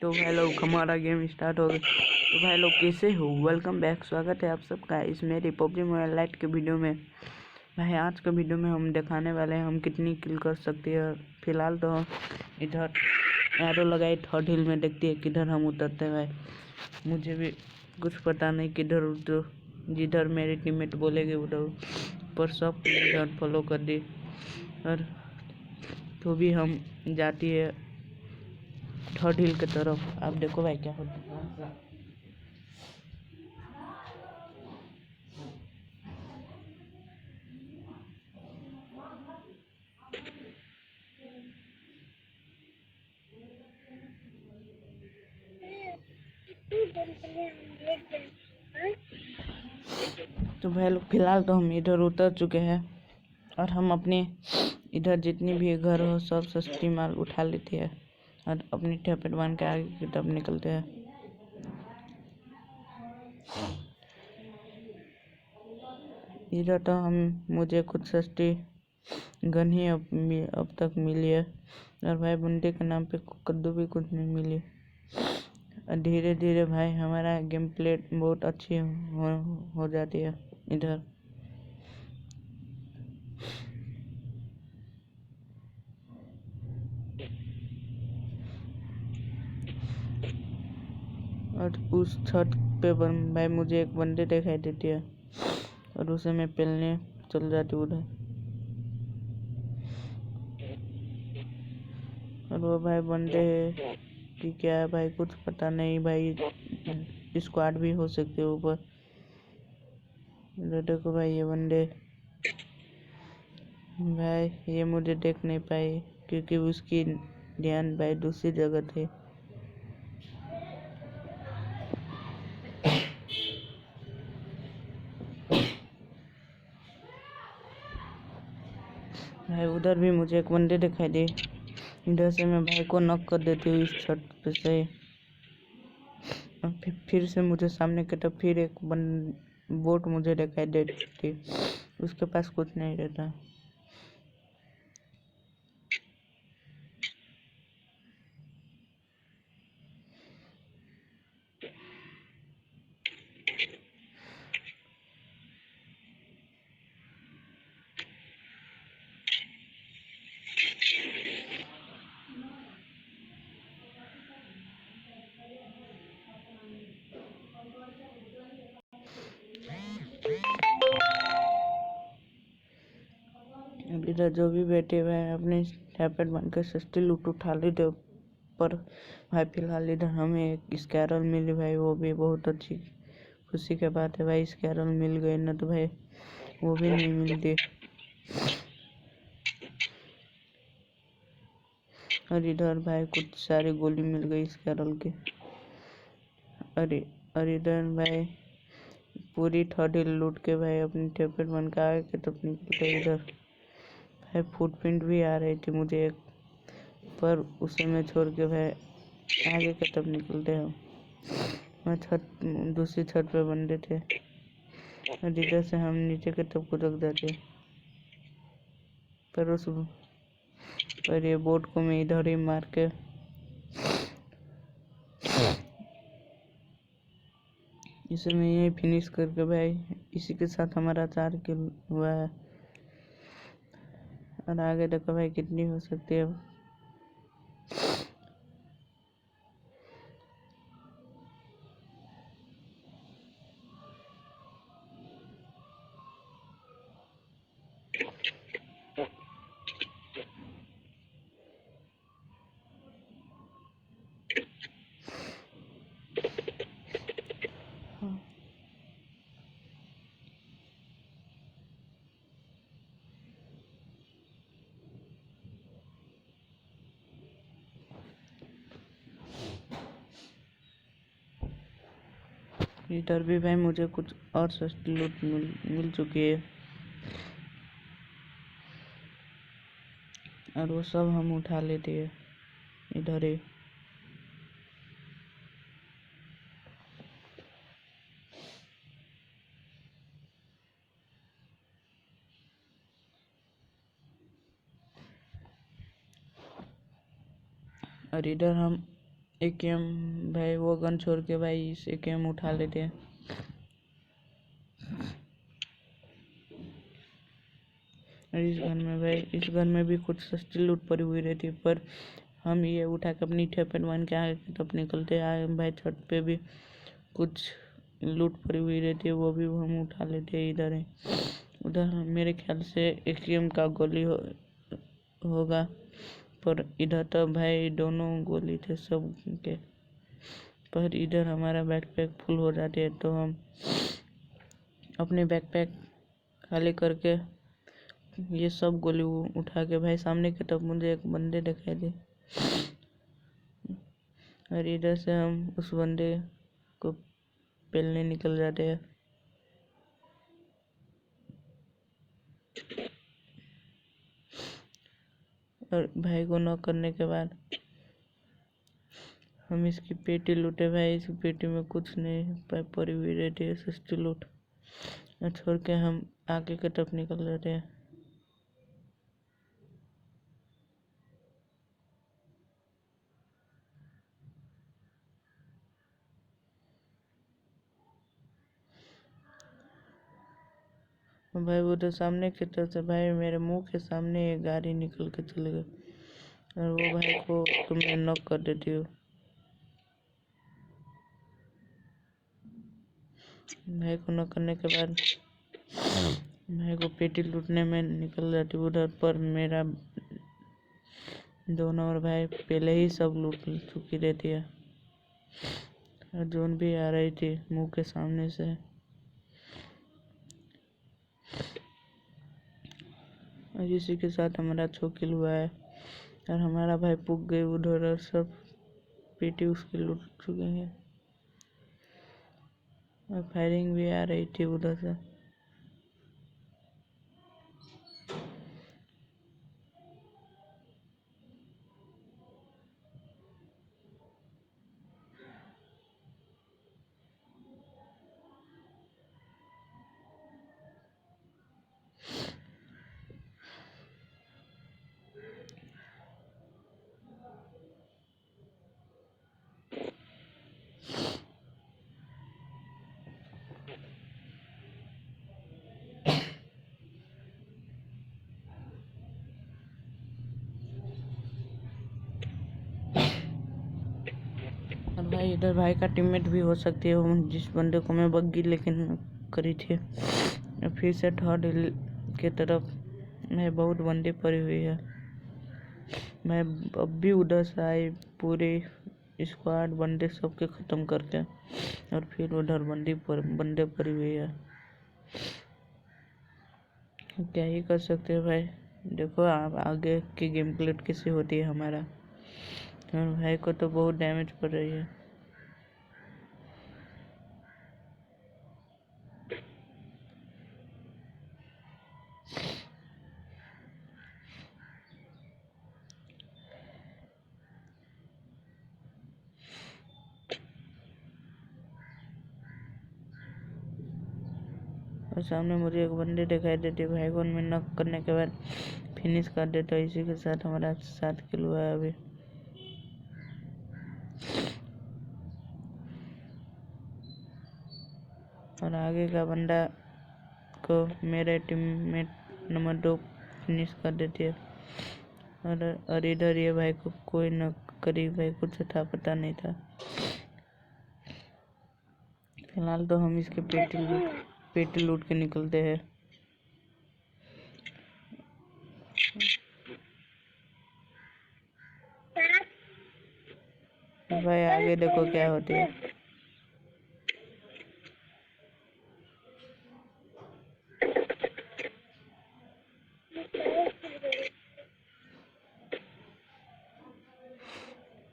तो भाई लोग हमारा गेम स्टार्ट हो गया। तो भाई लोग कैसे हो, वेलकम बैक, स्वागत है आप सबका इस मेरी पबजी मोबाइल लाइट के वीडियो में। भाई आज के वीडियो में हम दिखाने वाले हैं हम कितनी किल कर सकते हैं। फिलहाल तो हम इधर एरो लगाई थर्ड हिल में, देखती है किधर हम उतरते हैं। भाई मुझे भी कुछ पता नहीं किधर उतरो, जिधर मेरे टीममेट बोलेंगे उधर, पर सब इधर फॉलो कर दी और तो भी हम जाती है थर्ड हिल की तरफ। आप देखो भाई क्या होता है। तो भाई लोग फिलहाल तो हम इधर उतर चुके हैं और हम अपने इधर जितनी भी घर हो सब सस्ती माल उठा लेते हैं और अपनी ठेपेट बांध के आगे की तरफ निकलते हैं। इधर तो मुझे कुछ सस्ती गन ही अब तक मिली है और भाई बंदे के नाम पे कद्दू भी कुछ नहीं मिली। धीरे धीरे भाई हमारा गेम प्ले बहुत अच्छी हो जाती है इधर। और उस छत पे भाई मुझे एक बंदे दिखाई देती है और उसे मैं पेलने चल जाती हूँ उधर। और वो भाई बंदे है कि क्या है भाई कुछ पता नहीं भाई, स्क्वाड भी हो सकते हो ऊपर। देखो भाई ये बंदे, भाई ये मुझे देख नहीं पाए क्योंकि उसकी ध्यान भाई दूसरी जगह थे। भाई उधर भी मुझे एक बंदे दिखाई दे, इधर से मैं भाई को नॉक कर देती हूँ इस छत पे से। और फिर से मुझे सामने की तरफ फिर एक बोट मुझे दिखाई देती, उसके पास कुछ नहीं रहता। इधर जो भी बैठे हुए हैं अपने टैबलेट बनकर सस्ती लूट उठा लेते, पर भाई फिलहाल इधर हमें एक स्कैरल मिली भाई, वो भी बहुत अच्छी खुशी की बात है भाई। स्कैरल मिल गए ना तो भाई वो भी नहीं मिलती। और इधर भाई कुछ सारी गोली मिल गई स्कैरल की। अरे और इधर भाई पूरी थर्ड हिल लूट के भाई अपनी टैबलेट बन के आगे के तब निकलते। इधर भाई फुटप्रिंट भी आ रही थी मुझे एक, पर उसे मैं छोड़ के भाई आगे की तरफ निकलते हैं। मैं दूसरी छत पे बंदे थे और इधर से हम नीचे की तरफ कूद जाते, पर ये बोट को मैं इधर ही मार के इसे मैं यही फिनिश करके भाई इसी के साथ हमारा 4 किल हुआ है। और आगे देखो भाई कितनी हो सकती है। इधर भी भाई मुझे कुछ और सस्ती लूट मिल चुकी है और वो सब हम उठा लेते हैं इधर ही। और इधर हम एकेएम भाई वो गन छोड़ के भाई इस एकेएम उठा लेते हैं। इस गन में भी कुछ सस्ती लूट पड़ी हुई रहती है, पर हम ये उठा के अपनी ठेपन वन के आगे तब निकलते आए भाई। छत पे भी कुछ लूट पड़ी हुई रहती है, वो भी हम उठा लेते हैं। इधर है, उधर मेरे ख्याल से एकेएम का गोली होगा, पर इधर तो भाई दोनों गोली थे सब के। पर इधर हमारा बैकपैक फुल हो जाते है तो हम अपने बैकपैक खाली करके ये सब गोली उठा के भाई सामने की तरफ मुझे एक बंदे दिखाई दे, और इधर से हम उस बंदे को पेलने निकल जाते हैं। और भाई को नॉक करने के बाद हम इसकी पेटी लूटे भाई। इसकी पेटी में कुछ नहीं पड़ी हुई रहती है सस्ती लूट, छोड़ के हम आगे की तरफ निकल जाते हैं। भाई वो तो सामने की तरफ से भाई मेरे मुंह के सामने एक गाड़ी निकल के चले गए, और वो भाई को तुमने नॉक कर देती हो। भाई को नॉक करने के बाद भाई को पेटी लूटने में निकल जाती उधर, पर मेरा दोनों और भाई पहले ही सब लूट चुकी रहती है, और जोन भी आ रही थी मुंह के सामने से। और इसी के साथ हमारा 6 किल हुआ है, और हमारा भाई पुग गए उधर, और सब पेटी उसकी लूट चुके हैं, और फायरिंग भी आ रही थी उधर से। और भाई इधर भाई का टीममेट भी हो सकती है, वो जिस बंदे को मैं बग्गी लेकिन करी थी। फिर से थर्ड के तरफ मैं बहुत बंदी पड़ी हुई है। मैं अब भी उधर से आई, पूरे स्क्वाड बंदे सबके ख़त्म करके, और फिर उधर बंदे पड़ी हुई है। क्या ही कर सकते हैं भाई। देखो आप आगे की गेम प्ले कैसी होती है हमारा, और भाई को तो बहुत डैमेज पड़ रही है। और सामने मुझे एक बंदे दिखाई देते, भाई को मैं नॉक करने के बाद फिनिश कर देता। इसी के साथ हमारा 7 किल हुआ है अभी। और आगे का बंदा को मेरे टीममेट नंबर 2 फिनिश कर देती है, और इधर ये भाई को कोई न करी, भाई कुछ था पता नहीं था। फिलहाल तो हम इसके पेटी लूट के निकलते हैं। भाई आगे देखो क्या होती है।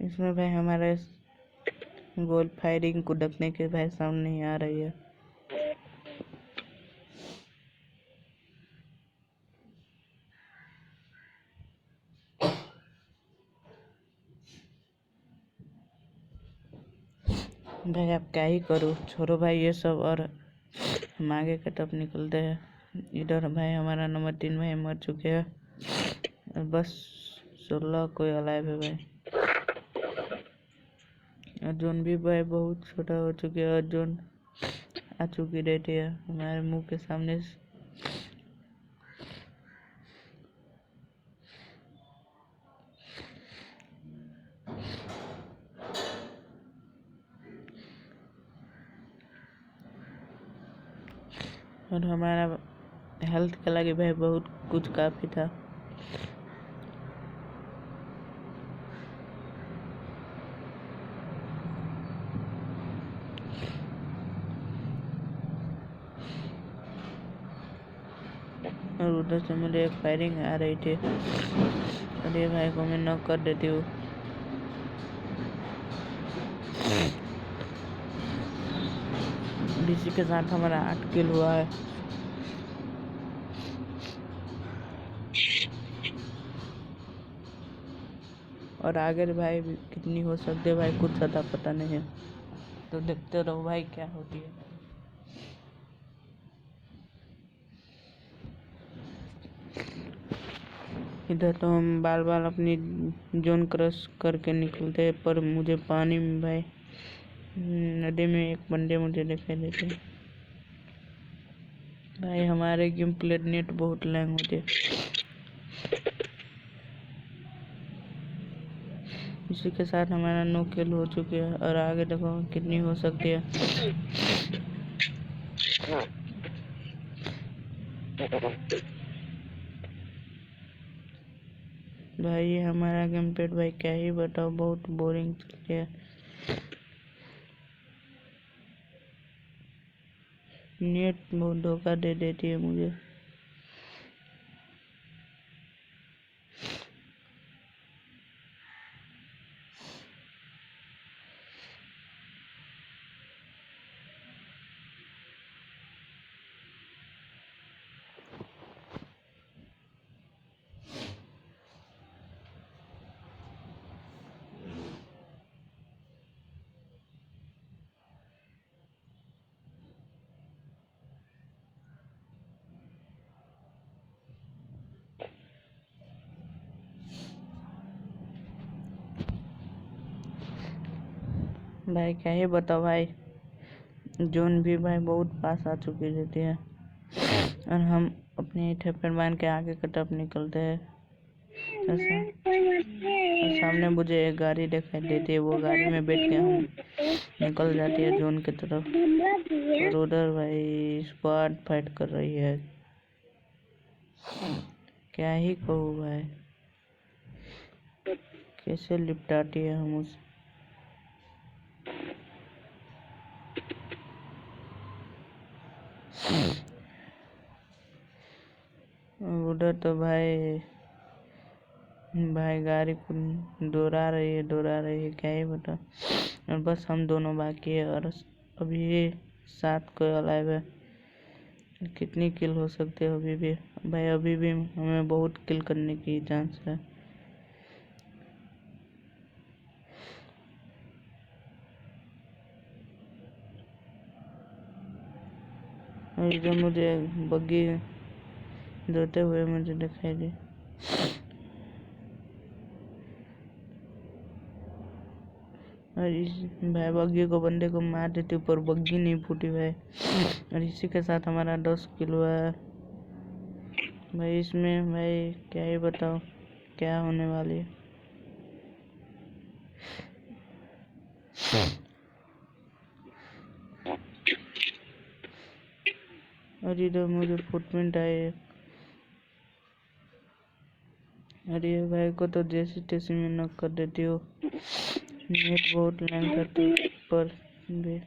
इसमें भाई हमारे गोल फायरिंग को ढकने के भाई साउंड नहीं आ रही है। भाई आप क्या ही करो, छोड़ो भाई ये सब, और हम आगे की तरफ निकलते हैं। इधर भाई हमारा नंबर 3 भाई मर चुके हैं, और बस 16 कोई अलाइव है भाई। अर्जुन भी भाई बहुत छोटा हो चुके हैं। अर्जुन आ चुकी रहती है हमारे मुंह के सामने। और हमारा हेल्थ के लगे भाई बहुत कुछ काफ़ी था। और उधर से मुझे एक फायरिंग आ रही थी और ये भाई को मैं नॉक कर देती हूँ। इसी के साथ हमारा 8 किल हुआ है। और आगे भाई कितनी हो सकती है भाई कुछ अता पता नहीं है, तो देखते रहो भाई क्या होती है। इधर तो हम बाल बाल अपनी जोन क्रॉस करके निकलते हैं, पर मुझे पानी में भाई नदी में एक बंदे मुझे दिखाई देते हैं। भाई हमारे गेम प्ले नेट बहुत लैंग होती है। इसी के साथ हमारा 9 किल हो चुके हैं और आगे देखो कितनी हो सकती है। भाई ये हमारा गेम प्ले भाई क्या ही बताओ, बहुत बोरिंग चलती है। नेट बहुत धोखा दे देती है मुझे। भाई क्या ही बताओ भाई, जोन भी भाई बहुत पास आ चुकी रहती है और हम अपने ठेपर बांध के आगे की तरफ निकलते हैं। ऐसा और सामने मुझे एक गाड़ी दिखाई देती है, वो गाड़ी में बैठ के हम निकल जाती है जोन की तरफ। और उधर भाई स्क्वाड फाइट कर रही है, क्या ही कहूँ भाई, कैसे लिपटाती है हम उस। उधर तो भाई गाड़ी को दौड़ा रही है क्या ही बता। और बस हम दोनों बाकी है और अभी 7 कोई अलाइव है। कितनी किल हो सकती है अभी भी भाई, अभी भी हमें बहुत किल करने की चांस है। और इधर मुझे बग्गी धोते हुए मुझे दिखाई दी। और इस भाई बग्गी को बंदे को मार देती पर बग्गी नहीं फूटी भाई। और इसी के साथ हमारा 10 किलो है भाई। इसमें भाई क्या ही बताओ क्या होने वाली है। और इधर मुझे फुटप्रिंट आए। अरे भाई को तो जैसी तैसी में नॉक कर देती हो। नेट बहुत लैंग करती पर भी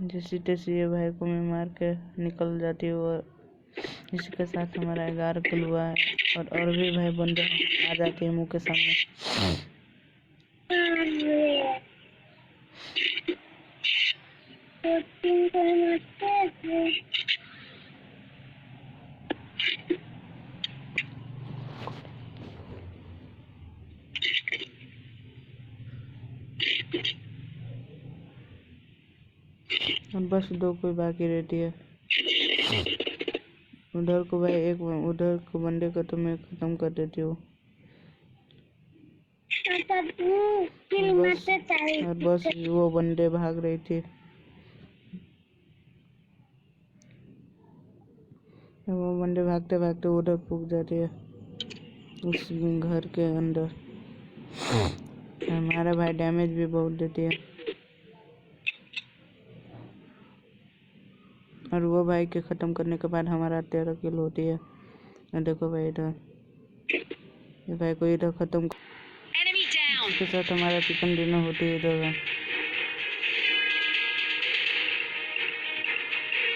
जैसी तैसी ये भाई को मैं मार के निकल जाती हूँ। और इसी के साथ हमारा 11 किल हुआ है और भी भाई बंदे आ जाते हैं मुंह के सामने। और बस 2 कोई बाकी रहती है। उधर को भाई एक उधर को बंदे को तो मैं खत्म कर देती हूँ। और बस वो बंदे भाग रही थी। वो बंदे भागते भागते उधर पुग जाते हैं उस घर के अंदर। हमारा भाई डैमेज भी बहुत देती है। और वो भाई के ख़त्म करने के बाद हमारा 13 किल होती है। और देखो भाई इधर ये भाई को इधर ख़त्म, इसके साथ हमारा चिकन डिनर होती है इधर।